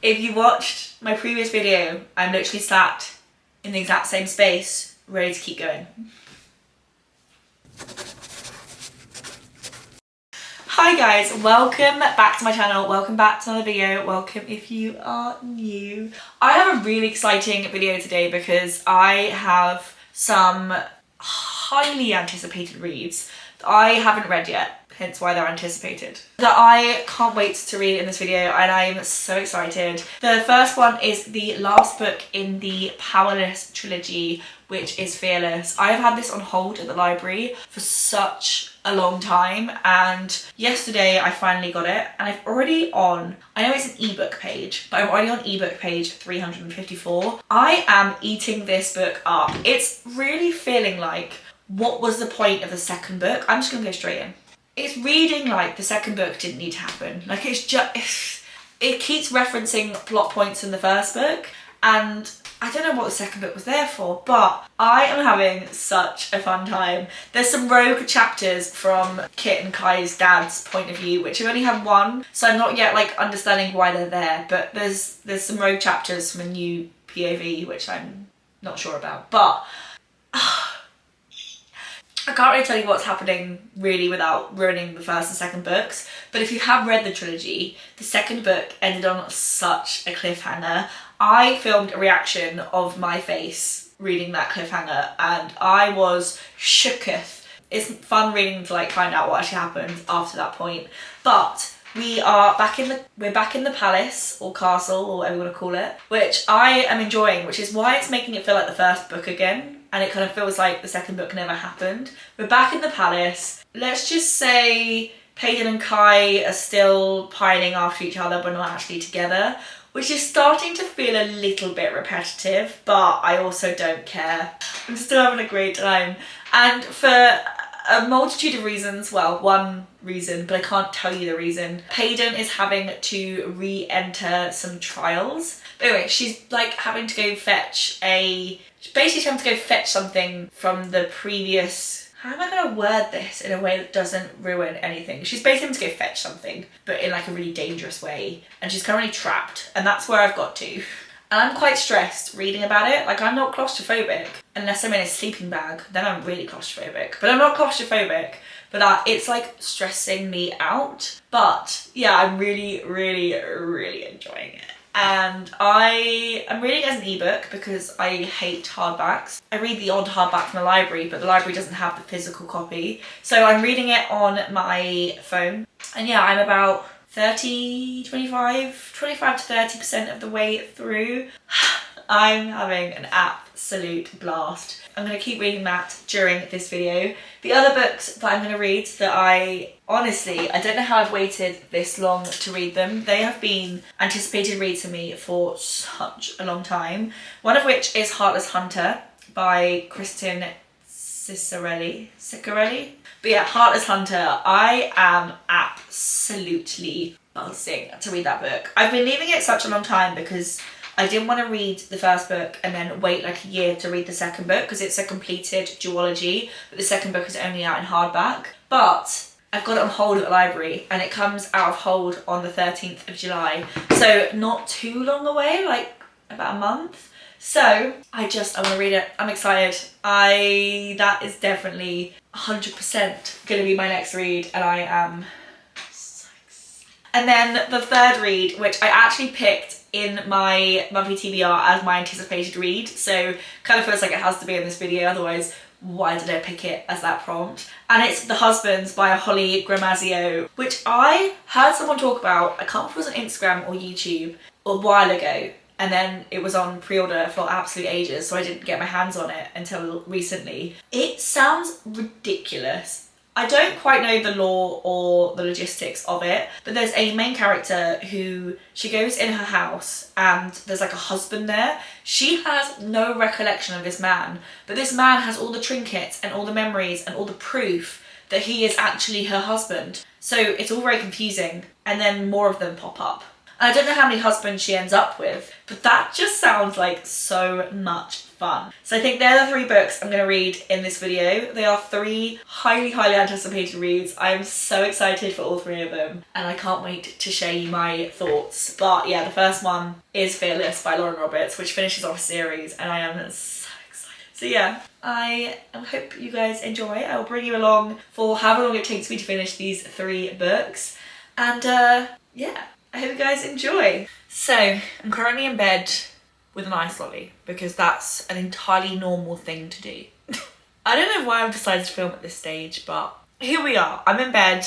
If you watched my previous video, I'm literally sat in the exact same space, ready to keep going. Hi guys, welcome back to my channel, welcome back to another video, welcome if you are new. I have a really exciting video today because I have some highly anticipated reads that I haven't read yet, hence why they're anticipated, that I can't wait to read in this video, and I'm so excited. The first one is the last book in the Powerless trilogy, which is Fearless. I have had this on hold at the library for such a long time, and yesterday I finally got it, and I'm already on, I know it's an ebook page, but I'm already on ebook page 354. I am eating this book up. It's really feeling like, what was the point of the second book? I'm just gonna go straight in. It's reading like the second book didn't need to happen. Like, it's just, it keeps referencing plot points in the first book, and I don't know what the second book was there for, but I am having such a fun time. There's some rogue chapters from Kit and Kai's dad's point of view, which I only have one, so I'm not yet like understanding why they're there, but there's some rogue chapters from a new POV, which I'm not sure about, but I can't really tell you what's happening really without ruining the first and second books, but if you have read the trilogy, the second book ended on such a cliffhanger. I filmed a reaction of my face reading that cliffhanger and I was shooketh. It's fun reading to like find out what actually happened after that point, but we're back in the palace or castle or whatever you want to call it, which I am enjoying, which is why it's making it feel like the first book again. And it kind of feels like the second book never happened. We're back in the palace. Let's just say Paden and Kai are still pining after each other but not actually together, which is starting to feel a little bit repetitive, but I also don't care. I'm still having a great time. And for a multitude of reasons, well, one reason, but I can't tell you the reason, Paden is having to re-enter some trials. But anyway, she's like having to go fetch something from the previous, how am I going to word this in a way that doesn't ruin anything? She's basically having to go fetch something, but in like a really dangerous way, and she's currently trapped, and that's where I've got to. And I'm quite stressed reading about it. Like, I'm not claustrophobic, unless I'm in a sleeping bag, then I'm really claustrophobic. But I'm not claustrophobic, but it's like stressing me out. But yeah, I'm really, really, really enjoying it. And I'm reading it as an ebook because I hate hardbacks. I read the odd hardback from the library, but the library doesn't have the physical copy. So I'm reading it on my phone. And yeah, I'm about 25 to 30% of the way through. I'm having an absolute blast. I'm going to keep reading that during this video. The other books that I'm going to read that I don't know how I've waited this long to read them. They have been anticipated reads for me for such a long time. One of which is Heartless Hunter by Kristen Ciccarelli. But yeah, Heartless Hunter, I am absolutely buzzing to read that book. I've been leaving it such a long time because I didn't want to read the first book and then wait like a year to read the second book because it's a completed duology, but the second book is only out in hardback. But I've got it on hold at the library and it comes out of hold on the 13th of July. So not too long away, like about a month. So I want to read it. I'm excited. That is definitely 100% going to be my next read, and I am so excited. And then the third read, which I actually picked in my monthly TBR as my anticipated read, so kind of feels like it has to be in this video, otherwise why did I pick it as that prompt? And it's The Husbands by Holly Gramazio, which I heard someone talk about, I can't remember if it was on Instagram or YouTube, a while ago, and then it was on pre-order for absolute ages, so I didn't get my hands on it until recently. It sounds ridiculous. I don't quite know the lore or the logistics of it, but there's a main character who, she goes in her house and there's like a husband there. She has no recollection of this man, but this man has all the trinkets and all the memories and all the proof that he is actually her husband. So it's all very confusing, and then more of them pop up. And I don't know how many husbands she ends up with, but that just sounds like so much fun. So I think they're the 3 books I'm going to read in this video. They are 3 highly, highly anticipated reads. I'm so excited for all 3 of them, and I can't wait to share you my thoughts. But yeah, the first one is Fearless by Lauren Roberts, which finishes off a series, and I am so excited. So yeah, I hope you guys enjoy. I will bring you along for however long it takes me to finish these 3 books. And yeah, I hope you guys enjoy. So I'm currently in bed with an ice lolly because that's an entirely normal thing to do. I don't know why I've decided to film at this stage, but here we are. I'm in bed.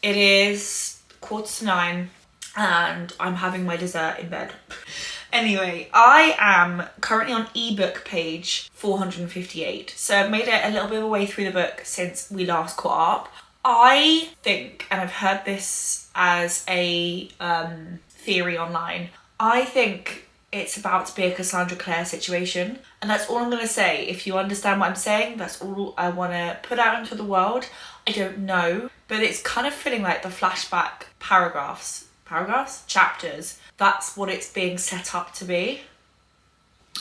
It is 9:15 and I'm having my dessert in bed. Anyway, I am currently on ebook page 458. So I've made it a little bit of a way through the book since we last caught up. I think, and I've heard this as a theory online, I think it's about to be a Cassandra Clare situation, and that's all I'm going to say. If you understand what I'm saying, that's all I want to put out into the world. I don't know, but it's kind of feeling like the flashback chapters, that's what it's being set up to be.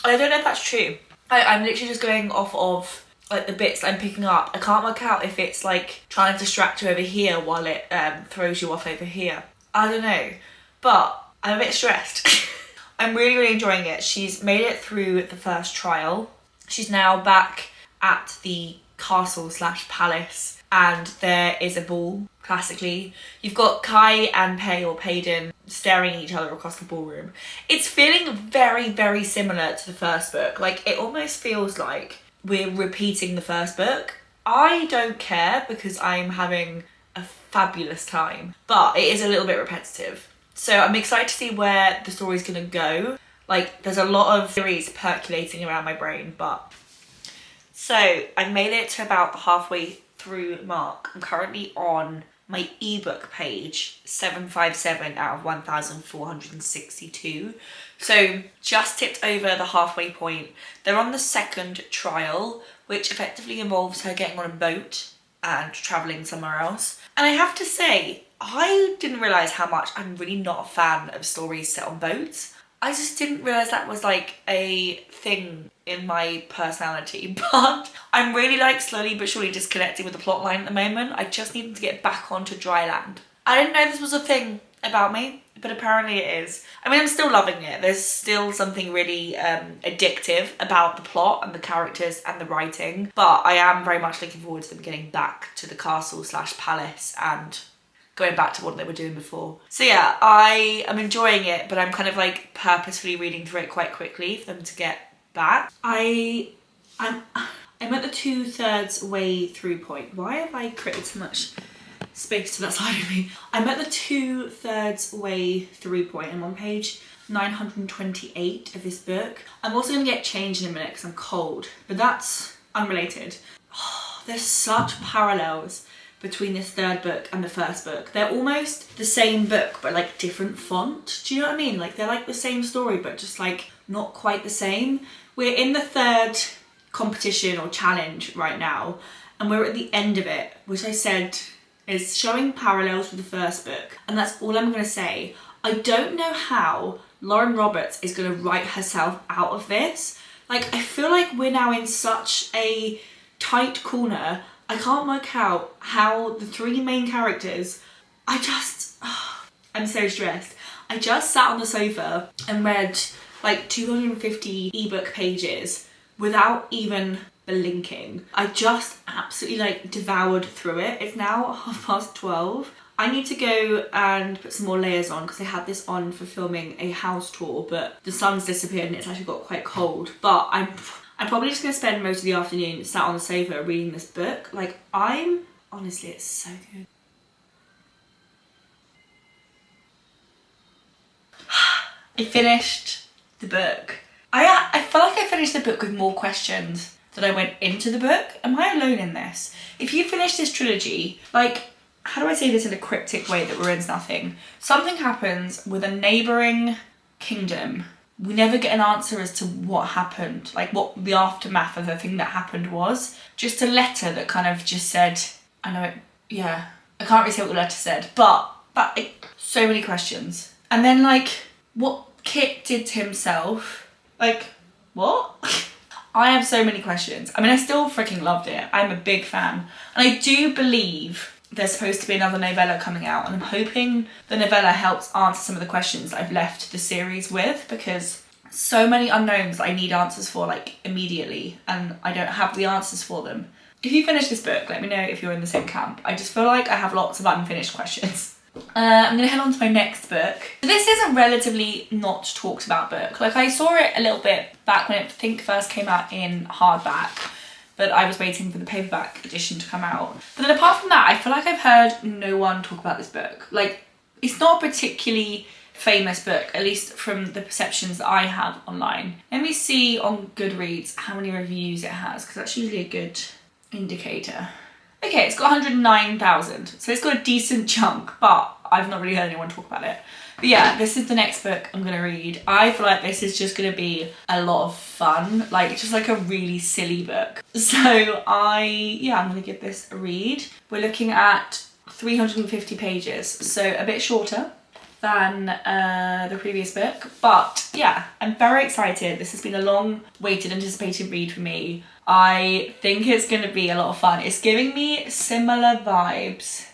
I don't know if that's true. I'm literally just going off of like the bits that I'm picking up. I can't work out if it's like trying to distract you over here while it throws you off over here. I don't know, but I'm a bit stressed. I'm really, really enjoying it. She's made it through the first trial. She's now back at the castle/palace, and there is a ball, classically. You've got Kai and Payden staring at each other across the ballroom. It's feeling very, very similar to the first book. Like, it almost feels like we're repeating the first book. I don't care because I'm having a fabulous time, but it is a little bit repetitive. So I'm excited to see where the story's gonna go. Like, there's a lot of theories percolating around my brain, but... So, I've made it to about the halfway through mark. I'm currently on my ebook page, 757 out of 1,462. So, just tipped over the halfway point. They're on the second trial, which effectively involves her getting on a boat and travelling somewhere else. And I have to say, I didn't realise how much I'm really not a fan of stories set on boats. I just didn't realise that was like a thing in my personality, but I'm really like slowly but surely disconnecting with the plotline at the moment. I just need to get back onto dry land. I didn't know this was a thing about me, but apparently it is. I mean, I'm still loving it. There's still something really addictive about the plot and the characters and the writing, but I am very much looking forward to them getting back to the castle/palace and going back to what they were doing before. So yeah, I am enjoying it, but I'm kind of like purposefully reading through it quite quickly for them to get back. I'm at the 2/3 way through point. Why have I created so much space to that side of me? I'm at the 2/3 way through point. I'm on page 928 of this book. I'm also gonna get changed in a minute because I'm cold, but that's unrelated. Oh, there's such parallels between this third book and the first book. They're almost the same book, but like different font. Do you know what I mean? Like, they're like the same story, but just like not quite the same. We're in the third competition or challenge right now, and we're at the end of it, which I said is showing parallels with the first book. And that's all I'm gonna say. I don't know how Lauren Roberts is gonna write herself out of this. Like, I feel like we're now in such a tight corner. I can't work out how the 3 main characters, I'm so stressed. I just sat on the sofa and read like 250 ebook pages without even blinking. I just absolutely like devoured through it. It's now 12:30. I need to go and put some more layers on because I had this on for filming a house tour, but the sun's disappeared and it's actually got quite cold. But I'm probably just gonna spend most of the afternoon sat on the sofa reading this book. Like, honestly, it's so good. I finished the book. I feel like I finished the book with more questions than I went into the book. Am I alone in this? If you finish this trilogy, like, how do I say this in a cryptic way that ruins nothing? Something happens with a neighbouring kingdom. We never get an answer as to what happened, like what the aftermath of the thing that happened was. Just a letter that kind of just said, I know it, yeah. I can't really say what the letter said, but so many questions. And then like what Kit did to himself, like what? I have so many questions. I mean, I still freaking loved it. I'm a big fan. And I do believe there's supposed to be another novella coming out, and I'm hoping the novella helps answer some of the questions that I've left the series with, because so many unknowns that I need answers for like immediately, and I don't have the answers for them. If you finish this book, let me know if you're in the same camp. I just feel like I have lots of unfinished questions. I'm gonna head on to my next book. This is a relatively not talked about book. Like, I saw it a little bit back when it, I think, first came out in hardback, but I was waiting for the paperback edition to come out. But then apart from that, I feel like I've heard no one talk about this book. Like, it's not a particularly famous book, at least from the perceptions that I have online. Let me see on Goodreads how many reviews it has, because that's usually a good indicator. Okay, it's got 109,000, so it's got a decent chunk, but I've not really heard anyone talk about it. But yeah, this is the next book I'm gonna read. I feel like this is just gonna be a lot of fun, like just like a really silly book. So I'm gonna give this a read. We're looking at 350 pages, so a bit shorter than the previous book, but yeah, I'm very excited. This has been a long waited, anticipated read for me. I think it's gonna be a lot of fun. It's giving me similar vibes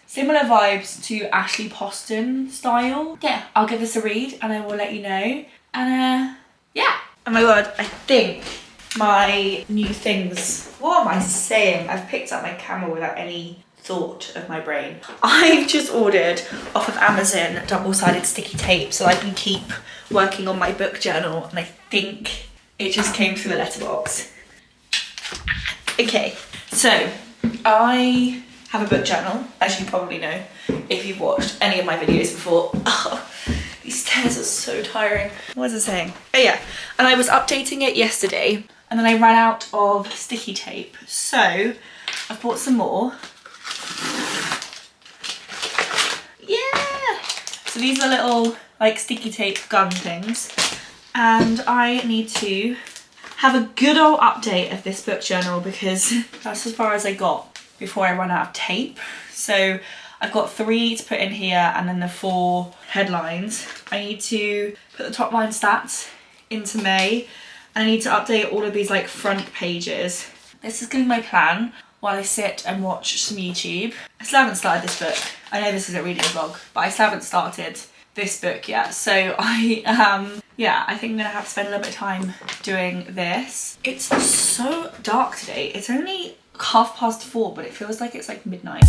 to Ashley Poston style. Yeah, I'll give this a read and I will let you know. And yeah. Oh my god, I think my new things, what am I saying? I've picked up my camera without any thought of my brain. I've just ordered off of Amazon double-sided sticky tape so I can keep working on my book journal, and I think it just came through the letterbox. Okay, so I have a book journal, as you probably know if you've watched any of my videos before. Oh, these stairs are so tiring. What was I saying? Oh yeah, and I was updating it yesterday and then I ran out of sticky tape. So I've bought some more. Yeah! So these are little like sticky tape gun things, and I need to have a good old update of this book journal because that's as far as I got before I run out of tape. So I've got 3 to put in here and then the 4 headlines. I need to put the top line stats into May, and I need to update all of these like front pages. This is gonna be my plan while I sit and watch some YouTube. I still haven't started this book. I know this is a reading vlog, but I still haven't started this book yet. So I think I'm gonna have to spend a little bit of time doing this. It's so dark today. It's only 4:30, but it feels like it's like midnight.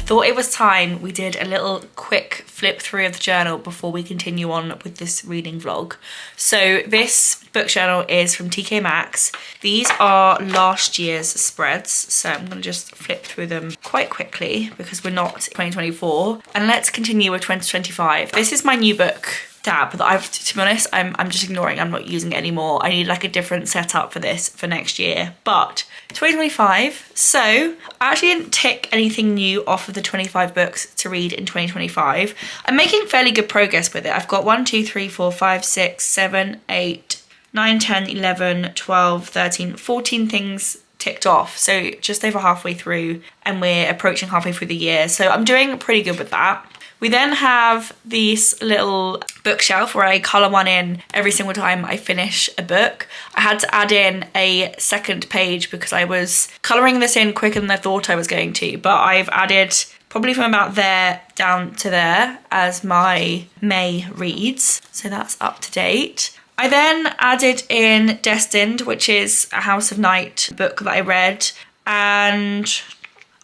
Thought it was time we did a little quick flip through of the journal before we continue on with this reading vlog. So this book journal is from TK Maxx. These are last year's spreads, so I'm gonna just flip through them quite quickly because we're not 2024. And let's continue with 2025. This is my new book tab that I've, to be honest, I'm just ignoring. I'm not using it anymore. I need like a different setup for this for next year. But 2025, so I actually didn't tick anything new off of the 25 books to read in 2025. I'm making fairly good progress with it. I've got 1, 2, 3, 4, 5, 6, 7, 8, 9, 10, 11, 12, 13, 14 things ticked off. So just over halfway through, and we're approaching halfway through the year. So I'm doing pretty good with that, We then have this little bookshelf where I colour one in every single time I finish a book. I had to add in a second page because I was colouring this in quicker than I thought I was going to, but I've added probably from about there down to there as my May reads. So that's up to date. I then added in Destined, which is a House of Night book that I read, and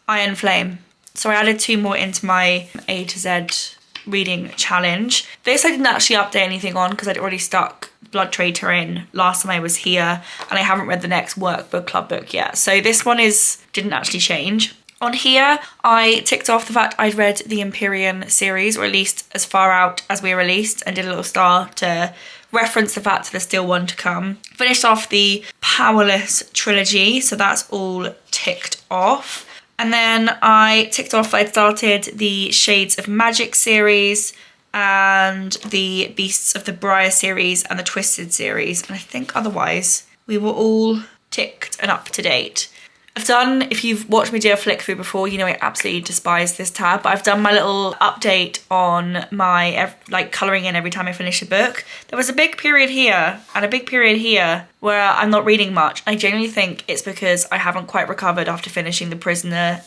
Iron Flame. So I added 2 more into my A to Z reading challenge. This I didn't actually update anything on because I'd already stuck Blood Traitor in last time I was here, and I haven't read the next workbook club book yet. So this one didn't actually change. On here, I ticked off the fact I'd read the Empyrean series, or at least as far out as we released, and did a little star to reference the fact that there's still one to come. Finished off the Powerless trilogy, so that's all ticked off. And then I ticked off I'd started the Shades of Magic series and the Beasts of the Briar series and the Twisted series. And I think otherwise we were all ticked and up to date. I've done, if you've watched me do a flick through before, you know I absolutely despise this tab, but I've done my little update on my colouring in every time I finish a book. There was a big period here and a big period here where I'm not reading much. I genuinely think it's because I haven't quite recovered after finishing the Prisoner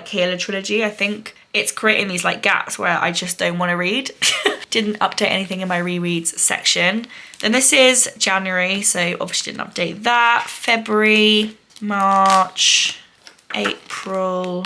Healer trilogy. I think it's creating these gaps where I just don't want to read. Didn't update anything in my rereads section. Then this is January, so obviously didn't update that. February, March, April,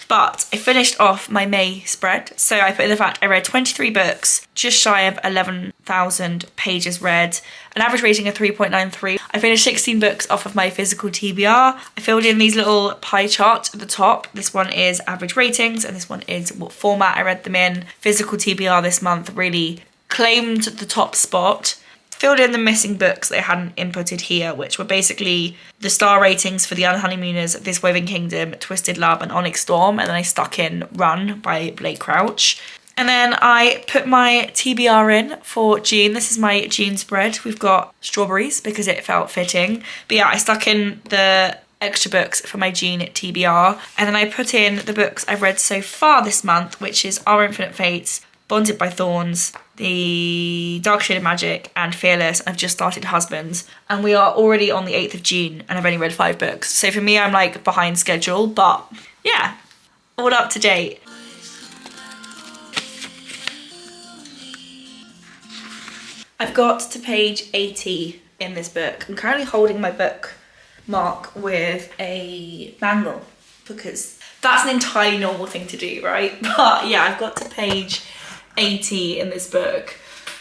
but I finished off my May spread. So I put in the fact I read 23 books, just shy of 11,000 pages read, an average rating of 3.93. I finished 16 books off of my physical TBR. I filled in these little pie charts at the top. This one is average ratings and this one is what format I read them in. Physical TBR this month really claimed the top spot. Filled in the missing books they hadn't inputted here, which were basically the star ratings for The Unhoneymooners, This Woven Kingdom, Twisted Love and Onyx Storm, and then I stuck in Run by Blake Crouch. And then I put my TBR in for June. This is my June spread. We've got strawberries because it felt fitting. But yeah, I stuck in the extra books for my June TBR. And then I put in the books I've read so far this month, which is Our Infinite Fates, Bonded by Thorns, The Dark Shade of Magic and Fearless. I've just started Husbands and we are already on the 8th of June and I've only read 5 books. So for me, I'm behind schedule, but yeah, all up to date. I've got to page 80 in this book. I'm currently holding my bookmark with a manual because that's an entirely normal thing to do, right? But yeah, I've got to page 80 in this book.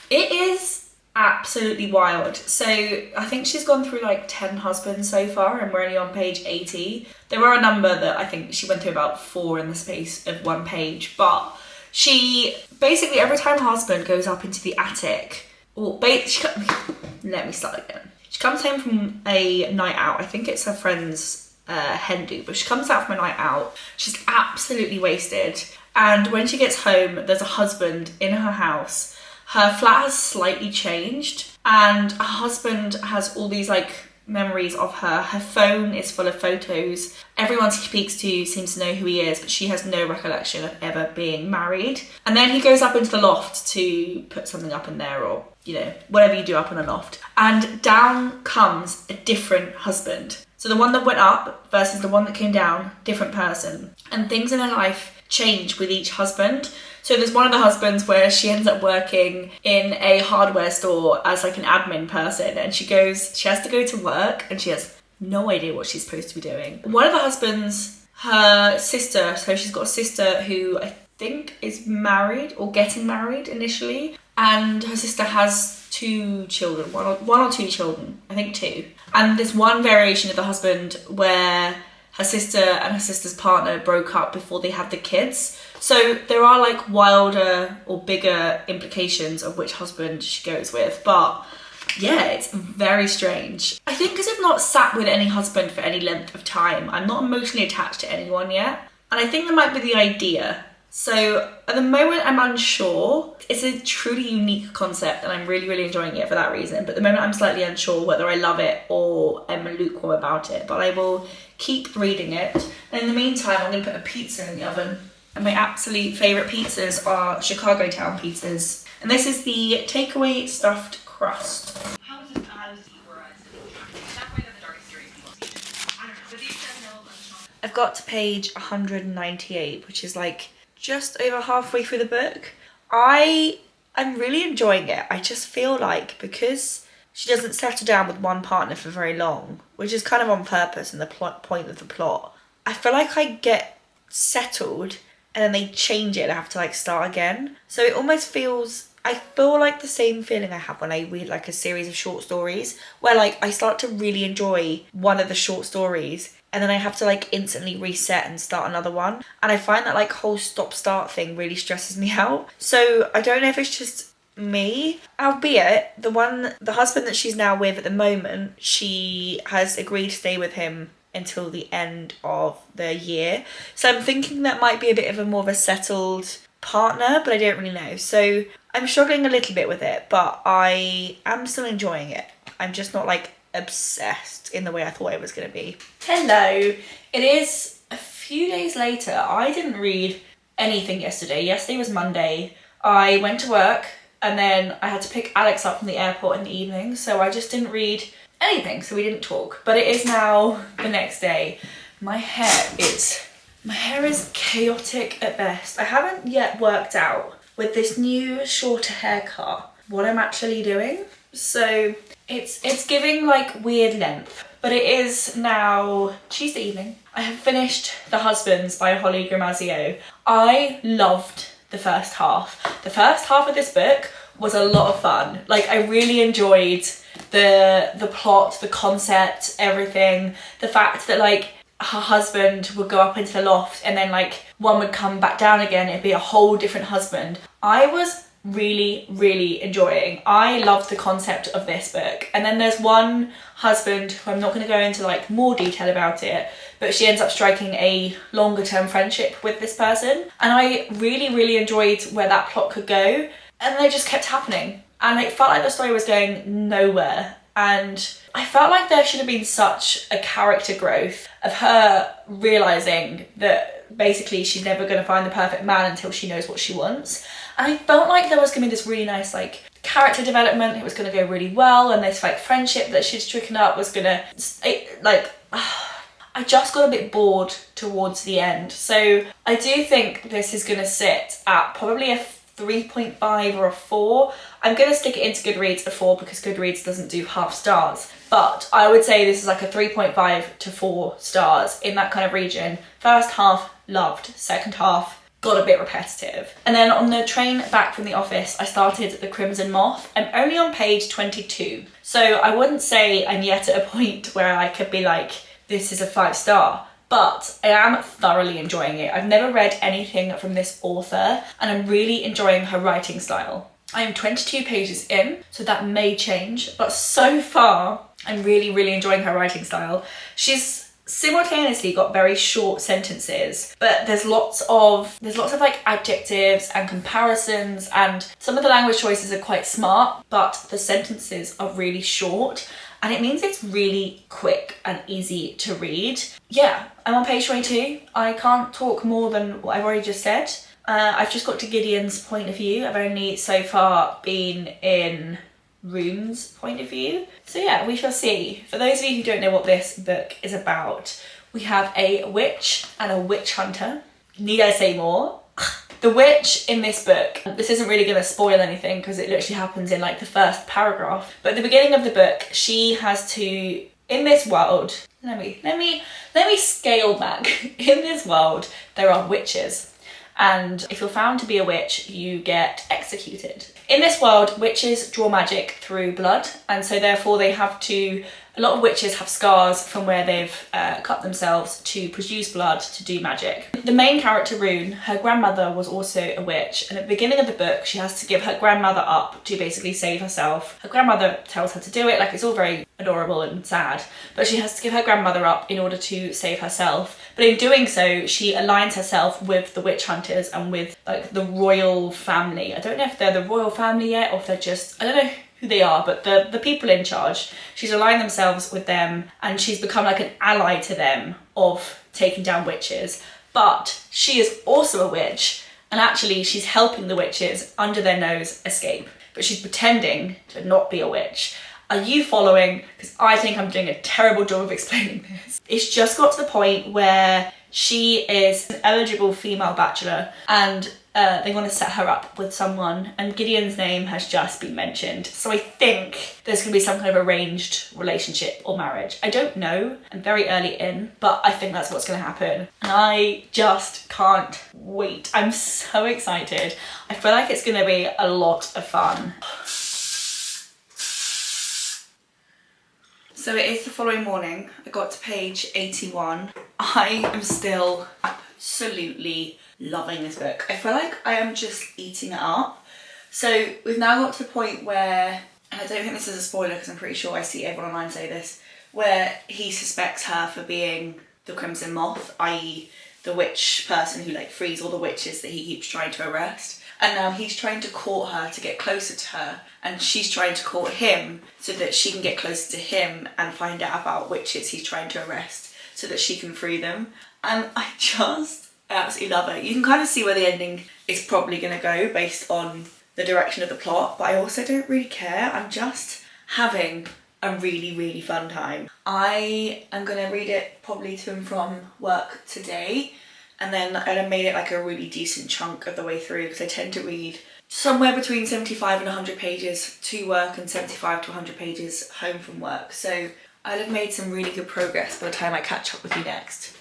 It is absolutely wild. So I think she's gone through 10 husbands so far and we're only on page 80. There were a number that I think she went through about 4 in the space of 1 page, but she basically every time her husband goes up into the attic, let me start again. She comes home from a night out. I think it's her friend's hen do, but she comes out from a night out. She's absolutely wasted. And when she gets home, there's a husband in her house. Her flat has slightly changed and her husband has all these memories of her. Her phone is full of photos. Everyone she speaks to seems to know who he is, but she has no recollection of ever being married. And then he goes up into the loft to put something up in there or, whatever you do up in a loft. And down comes a different husband. So the one that went up versus the one that came down, different person. And things in her life change with each husband. So there's one of the husbands where she ends up working in a hardware store as an admin person and she has to go to work and she has no idea what she's supposed to be doing. One of the husbands, her sister, so she's got a sister who I think is married or getting married initially, and her sister has 2 children, one or 2 children, I think 2. And there's one variation of the husband where her sister and her sister's partner broke up before they had the kids. So there are wilder or bigger implications of which husband she goes with. But yeah, it's very strange. I think because I've not sat with any husband for any length of time, I'm not emotionally attached to anyone yet. And I think that might be the idea. So at the moment I'm unsure. It's a truly unique concept and I'm really, really enjoying it for that reason. But at the moment I'm slightly unsure whether I love it or am lukewarm about it. But I will keep reading it. And in the meantime, I'm going to put a pizza in the oven. And my absolute favourite pizzas are Chicago Town pizzas. And this is the takeaway stuffed crust. I've got to page 198, which is like just over halfway through the book. I'm really enjoying it. I just feel like because she doesn't settle down with one partner for very long, which is kind of on purpose in the point of the plot, I feel like I get settled and then they change it and I have to like start again. So it almost feels, I feel like the same feeling I have when I read like a series of short stories where like I start to really enjoy one of the short stories and then I have to like instantly reset and start another one. And I find that like whole stop-start thing really stresses me out. So I don't know if it's just me, albeit the husband that she's now with at the moment, she has agreed to stay with him until the end of the year. So I'm thinking that might be a bit of a more of a settled partner, but I don't really know. So I'm struggling a little bit with it, but I am still enjoying it. I'm just not like obsessed in the way I thought it was going to be. Hello, it is a few days later. I didn't read anything yesterday. Yesterday was Monday. I went to work and then I had to pick Alex up from the airport in the evening, so I just didn't read anything, so we didn't talk. But it is now the next day. My hair is chaotic at best. I haven't yet worked out with this new shorter haircut what I'm actually doing. So it's giving like weird length, but it is now Tuesday evening. I have finished The Husbands by Holly Gramazio. I loved the first half. The first half of this book was a lot of fun. Like I really enjoyed the plot, the concept, everything. The fact that like her husband would go up into the loft and then like one would come back down again, it'd be a whole different husband. I was really enjoying. I loved the concept of this book. And then there's one husband who I'm not going to go into like more detail about it, but she ends up striking a longer term friendship with this person. And I really enjoyed where that plot could go. And they just kept happening. And it felt like the story was going nowhere. And I felt like there should have been such a character growth of her realising that basically she's never going to find the perfect man until she knows what she wants. And I felt like there was going to be this really nice like character development. It was going to go really well, and this like friendship that she'd stricken up was going to I just got a bit bored towards the end. So I do think this is going to sit at probably a 3.5 or a 4. I'm going to stick it into Goodreads a 4 because Goodreads doesn't do half stars. But I would say this is like a 3.5 to 4 stars in that kind of region. First half, loved. Second half, got a bit repetitive. And then on the train back from the office, I started The Crimson Moth. I'm only on page 22. So I wouldn't say I'm yet at a point where I could be like, this is a 5-star. But I am thoroughly enjoying it. I've never read anything from this author and I'm really enjoying her writing style. I am 22 pages in, so that may change, but so far I'm really enjoying her writing style. She's simultaneously got very short sentences, but there's lots of like adjectives and comparisons, and some of the language choices are quite smart, but the sentences are really short. And it means it's really quick and easy to read. Yeah, I'm on page 22. I can't talk more than what I've already just said. I've just got to Gideon's point of view. I've only so far been in Rune's point of view. So yeah, we shall see. For those of you who don't know what this book is about, we have a witch and a witch hunter. Need I say more? The witch in this book, this isn't really going to spoil anything because it literally happens in like the first paragraph, but at the beginning of the book she has to, in this world, let me scale back. In this world there are witches, and if you're found to be a witch you get executed. In this world witches draw magic through blood, and so therefore they have to, a lot of witches have scars from where they've cut themselves to produce blood to do magic. The main character, Rune, her grandmother was also a witch, and at the beginning of the book she has to give her grandmother up to basically save herself. Her grandmother tells her to do it, like it's all very adorable and sad, but she has to give her grandmother up in order to save herself. But in doing so she aligns herself with the witch hunters and with like the royal family. I don't know if they're the royal family yet or if they're just, I don't know who they are, but the people in charge. She's aligned themselves with them and she's become like an ally to them of taking down witches. but she is also a witch, and actually she's helping the witches under their nose escape, but she's pretending to not be a witch. Are you following? Because I think I'm doing a terrible job of explaining this. It's just got to the point where she is an eligible female bachelor, and they want to set her up with someone, and Gideon's name has just been mentioned. So I think there's going to be some kind of arranged relationship or marriage. I don't know. I'm very early in, but I think that's what's going to happen. And I just can't wait. I'm so excited. I feel like it's going to be a lot of fun. So it is the following morning. I got to page 81. I am still absolutely loving this book. I feel like I am just eating it up. So we've now got to the point where, and I don't think this is a spoiler because I'm pretty sure I see everyone online say this, where he suspects her for being the Crimson Moth, i.e. the witch person who like frees all the witches that he keeps trying to arrest. And now he's trying to court her to get closer to her, and she's trying to court him so that she can get closer to him and find out about witches he's trying to arrest so that she can free them. And I absolutely love it. You can kind of see where the ending is probably going to go based on the direction of the plot, but I also don't really care. I'm just having a really, really fun time. I am going to read it probably to and from work today, and then I made it like a really decent chunk of the way through because I tend to read somewhere between 75 and 100 pages to work and 75 to 100 pages home from work. So I'd have made some really good progress by the time I catch up with you next.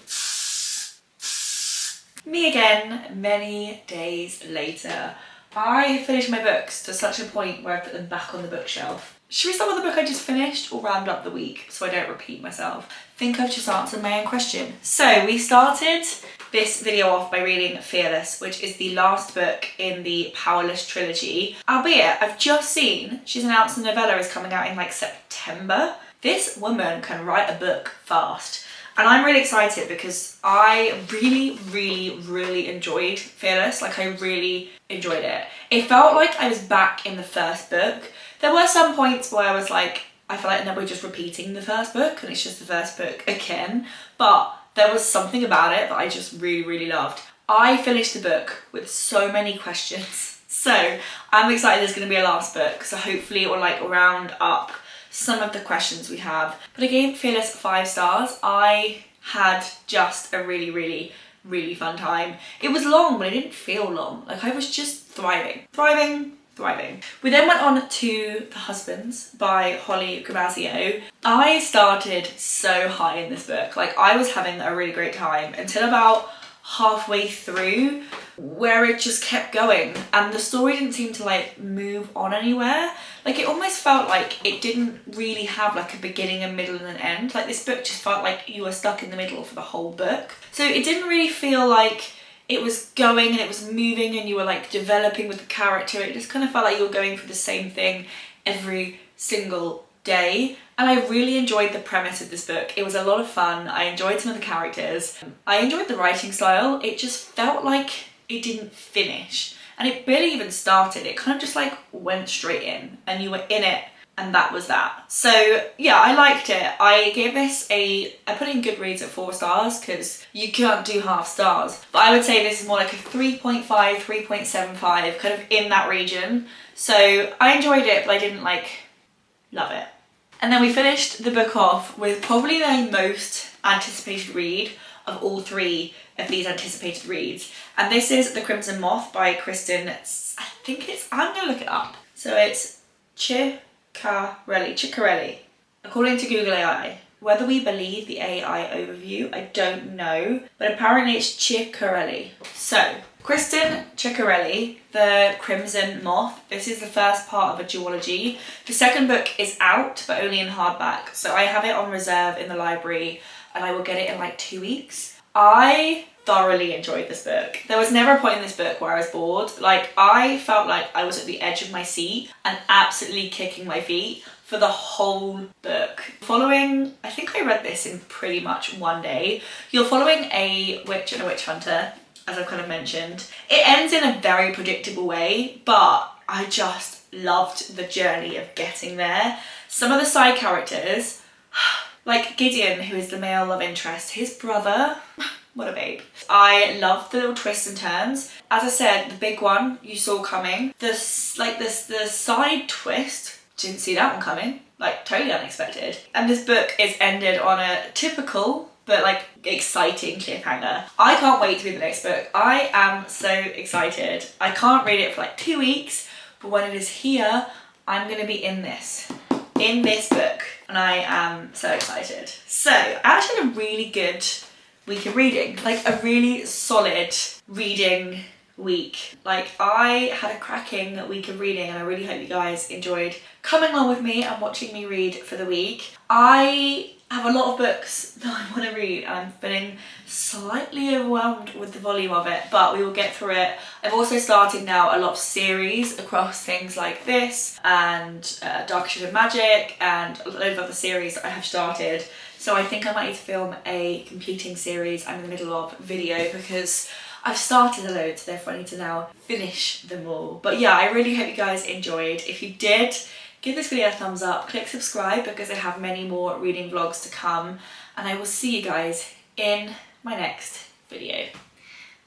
Me again, many days later. I finished my books to such a point where I put them back on the bookshelf. Should we start with the book I just finished or round up the week so I don't repeat myself? I think I've just answered my own question. So we started this video off by reading Fearless, which is the last book in the Powerless trilogy. Albeit, I've just seen she's announced the novella is coming out in like September. This woman can write a book fast. And I'm really excited because I really, really, really enjoyed Fearless. Like, I really enjoyed it. It felt like I was back in the first book. There were some points where I was like, I feel like now we're just repeating the first book and it's just the first book again. But there was something about it that I just really, really loved. I finished the book with so many questions. So I'm excited there's going to be a last book. So hopefully it will like round up some of the questions we have. But I gave Fearless 5 stars. I had just a really, really, really fun time. It was long, but it didn't feel long. Like I was just thriving. We then went on to The Husbands by Holly Gramazio. I started so high in this book. Like I was having a really great time until about halfway through where it just kept going and the story didn't seem to like move on anywhere. Like it almost felt like it didn't really have like a beginning, a middle and an end. Like this book just felt like you were stuck in the middle for the whole book. So it didn't really feel like it was going and it was moving and you were like developing with the character. It just kind of felt like you were going through the same thing every single day. And I really enjoyed the premise of this book. It was a lot of fun. I enjoyed some of the characters. I enjoyed the writing style. It just felt like it didn't finish. And it barely even started. It kind of just like went straight in and you were in it and that was that. So yeah, I liked it. I gave this I put in Goodreads at 4 stars because you can't do half stars. But I would say this is more like a 3.5, 3.75, kind of in that region. So I enjoyed it, but I didn't like love it. And then we finished the book off with probably the most anticipated read of all 3 of these anticipated reads. And this is The Crimson Moth by Kristen, I'm gonna look it up. So it's Ciccarelli. According to Google AI. Whether we believe the AI overview, I don't know, but apparently it's Ciccarelli. So, Kristen Ciccarelli, The Crimson Moth. This is the first part of a duology. The second book is out, but only in hardback. So I have it on reserve in the library and I will get it in like 2 weeks. I thoroughly enjoyed this book. There was never a point in this book where I was bored. Like I felt like I was at the edge of my seat and absolutely kicking my feet for the whole book. Following, I think I read this in pretty much one day. You're following a witch and a witch hunter, as I've kind of mentioned. It ends in a very predictable way, but I just loved the journey of getting there. Some of the side characters, like Gideon, who is the male love interest, his brother, What a babe. I love the little twists and turns. As I said, the big one you saw coming. The side twist, didn't see that one coming. Like, totally unexpected. And this book is ended on a typical but like exciting cliffhanger. I can't wait to read the next book. I am so excited. I can't read it for like 2 weeks, but when it is here, I'm gonna be in this book, and I am so excited. So I actually had a really good week of reading, like a really solid reading week. Like, I had a cracking week of reading, and I really hope you guys enjoyed coming along with me and watching me read for the week. I have a lot of books that I want to read, and I'm feeling slightly overwhelmed with the volume of it, but we will get through it. I've also started now a lot of series across things like this and Dark Shade of Magic and a load of other series that I have started. So I think I might need to film a completing series I'm in the middle of video, because I've started a load, so therefore I need to now finish them all. But yeah, I really hope you guys enjoyed. If you did, give this video a thumbs up, click subscribe, because I have many more reading vlogs to come, and I will see you guys in my next video.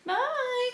Bye!